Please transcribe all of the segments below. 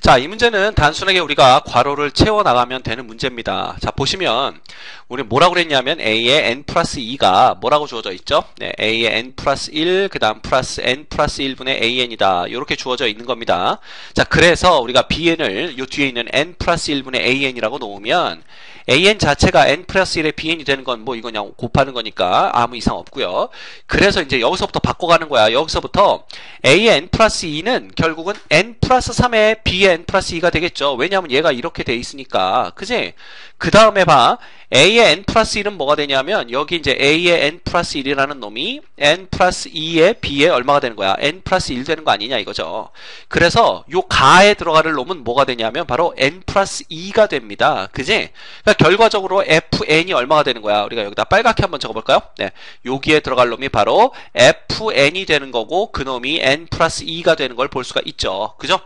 자, 이 문제는 단순하게 우리가 괄호를 채워나가면 되는 문제입니다. 자, 보시면 우리 뭐라고 그랬냐면 a의 n 플러스 2가 뭐라고 주어져 있죠? 네, a의 n 플러스 1, 그 다음 플러스 n 플러스 1분의 an이다. 이렇게 주어져 있는 겁니다. 자, 그래서 우리가 bn을 요 뒤에 있는 n 플러스 1분의 an이라고 놓으면 an 자체가 n 플러스 1의 bn이 되는 건 뭐 이거 그냥 곱하는 거니까 아무 이상 없고요. 그래서 이제 여기서부터 바꿔가는 거야. 여기서부터 a의 n 플러스 2는 결국은 n 플러스 3의 b의 n 플러스 2가 되겠죠. 왜냐하면 얘가 이렇게 돼 있으니까. 그지? 그 다음에 봐. a의 n 플러스 1은 뭐가 되냐면 여기 이제 a의 n 플러스 1이라는 놈이 n 플러스 2의 b의 얼마가 되는 거야? n 플러스 1 되는 거 아니냐 이거죠. 그래서 요 가에 들어갈 놈은 뭐가 되냐면 바로 n 플러스 2가 됩니다. 그지? 그러니까 결과적으로 fn이 얼마가 되는 거야? 우리가 여기다 빨갛게 한번 적어볼까요? 네, 여기에 들어갈 놈이 바로 fn이 되는 거고 그 놈이 n 플러스 2가 되는 걸 볼 수가 있죠. 그죠?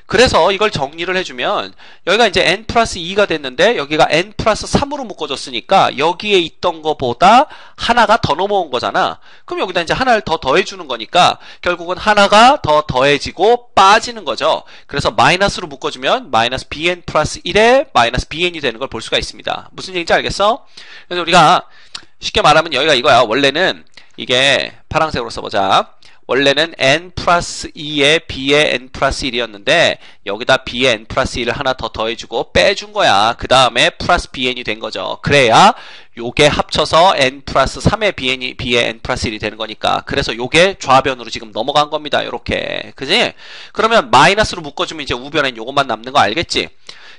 그래서 이걸 정리를 해주면 여기가 이제 n 플러스 2가 됐는데 여기가 n 플러스 3으로 묶어졌으니까 여기에 있던 거보다 하나가 더 넘어온 거잖아. 그럼 여기다 이제 하나를 더 더해주는 거니까 결국은 하나가 더 더해지고 빠지는 거죠. 그래서 마이너스로 묶어주면 마이너스 bn 플러스 1에 마이너스 bn이 되는 걸 볼 수가 있습니다. 무슨 얘기인지 알겠어? 그래서 우리가 쉽게 말하면 여기가 이거야. 원래는 이게 파란색으로 써보자. 원래는 n 플러스 2에 b의 n 플러스 1이었는데 여기다 b의 n 플러스 1을 하나 더 더해주고 빼준 거야. 그 다음에 플러스 bn이 된 거죠. 그래야 요게 합쳐서 n 플러스 3의 b의 n 플러스 1이 되는 거니까. 그래서 요게 좌변으로 지금 넘어간 겁니다. 요렇게. 그지? 그러면 마이너스로 묶어주면 이제 우변엔 요것만 남는 거 알겠지?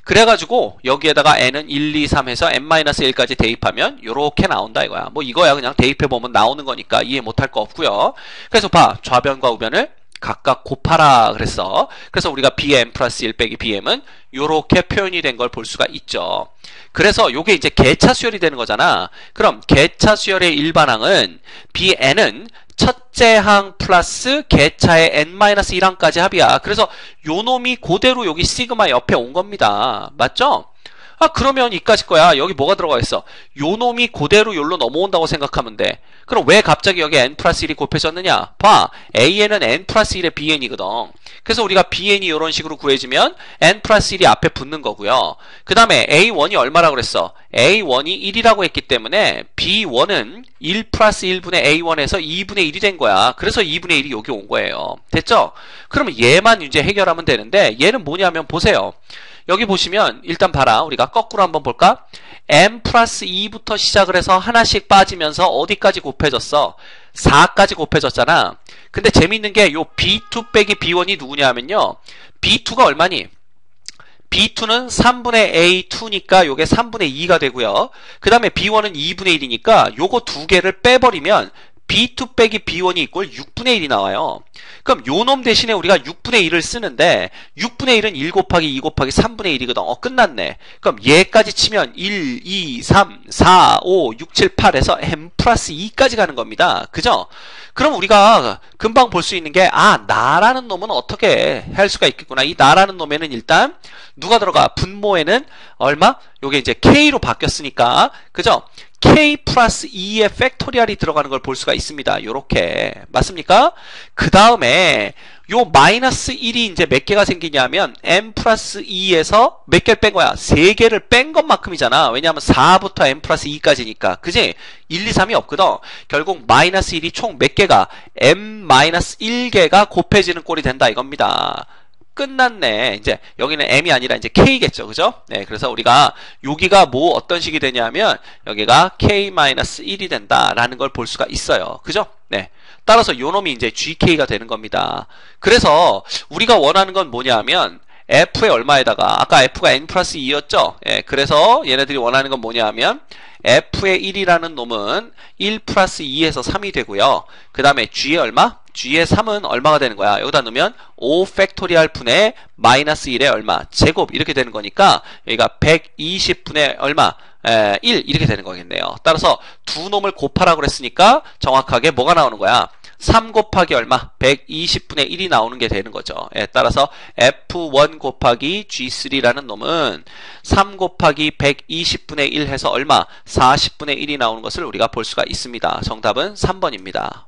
그래가지고 여기에다가 n은 1, 2, 3 해서 n-1까지 대입하면 요렇게 나온다 이거야. 뭐 이거야 그냥 대입해보면 나오는 거니까 이해 못할 거 없고요. 그래서 봐. 좌변과 우변을 각각 곱하라 그랬어. 그래서 우리가 b의 n 플러스 1 빼기 bm은 요렇게 표현이 된 걸 볼 수가 있죠. 그래서 요게 이제 개차 수열이 되는 거잖아. 그럼 개차 수열의 일반항은 bn은 첫째 항 플러스 개차의 n-1항까지 합이야. 그래서 요 놈이 그대로 여기 시그마 옆에 온 겁니다. 맞죠? 아, 그러면 이까짓 거야. 여기 뭐가 들어가 있어? 요 놈이 그대로 여기로 넘어온다고 생각하면 돼. 그럼 왜 갑자기 여기 n 플러스 1이 곱해졌느냐? 봐. an은 n 플러스 1의 bn이거든. 그래서 우리가 bn이 이런 식으로 구해지면 n 플러스 1이 앞에 붙는 거고요. 그 다음에 a1이 얼마라고 그랬어? a1이 1이라고 했기 때문에 b1은 1 플러스 1분의 a1에서 2분의 1이 된 거야. 그래서 2분의 1이 여기 온 거예요. 됐죠? 그러면 얘만 이제 해결하면 되는데 얘는 뭐냐면 보세요. 여기 보시면 일단 봐라. 우리가 거꾸로 한번 볼까? m 플러스 2부터 시작을 해서 하나씩 빠지면서 어디까지 곱해졌어? 4까지 곱해졌잖아. 근데 재밌는 게 요 b2 빼기 b1이 누구냐 하면요. b2가 얼마니? b2는 3분의 a2니까 요게 3분의 2가 되고요. 그 다음에 b1은 2분의 1이니까 요거 두 개를 빼버리면 b2 빼기 b1이 이꼴 6분의 1이 나와요. 그럼 요 놈 대신에 우리가 6분의 1을 쓰는데 6분의 1은 1 곱하기 2 곱하기 3분의 1이거든. 끝났네. 그럼 얘까지 치면 1, 2, 3, 4, 5, 6, 7, 8에서 m 플러스 2까지 가는 겁니다. 그죠? 그럼 우리가 금방 볼 수 있는 게 나라는 놈은 어떻게 할 수가 있겠구나. 이 나라는 놈에는 일단 누가 들어가? 분모에는 얼마? 요게 이제 k로 바뀌었으니까 그죠? k 플러스 2의 팩토리얼이 들어가는 걸 볼 수가 있습니다. 요렇게. 맞습니까? 그 다음에 요 마이너스 1이 이제 몇 개가 생기냐면 m 플러스 2에서 몇 개를 뺀 거야? 3개를 뺀 것만큼이잖아. 왜냐하면 4부터 m 플러스 2까지니까. 그지? 1, 2, 3이 없거든. 결국 마이너스 1이 총 몇 개가? m 마이너스 1개가 곱해지는 꼴이 된다 이겁니다. 끝났네. 이제 여기는 m이 아니라 이제 k겠죠. 그죠? 네. 그래서 우리가 여기가 뭐 어떤 식이 되냐면 여기가 k-1이 된다라는 걸 볼 수가 있어요. 그죠? 네. 따라서 요 놈이 이제 gk가 되는 겁니다. 그래서 우리가 원하는 건 뭐냐면 f의 얼마에다가 아까 f가 n 플러스 2였죠? 예, 그래서 얘네들이 원하는 건 뭐냐면 f의 1이라는 놈은 1 플러스 2에서 3이 되고요. 그 다음에 g의 얼마? g의 3은 얼마가 되는 거야? 여기다 넣으면 5 팩토리얼 분의 마이너스 1의 얼마? 제곱 이렇게 되는 거니까 여기가 120분의 얼마? 1 이렇게 되는 거겠네요. 따라서 두 놈을 곱하라고 그랬으니까 정확하게 뭐가 나오는 거야? 3 곱하기 얼마? 120분의 1이 나오는 게 되는 거죠. 예, 따라서 F1 곱하기 G3라는 놈은 3 곱하기 120분의 1 해서 얼마? 40분의 1이 나오는 것을 우리가 볼 수가 있습니다. 정답은 3번입니다.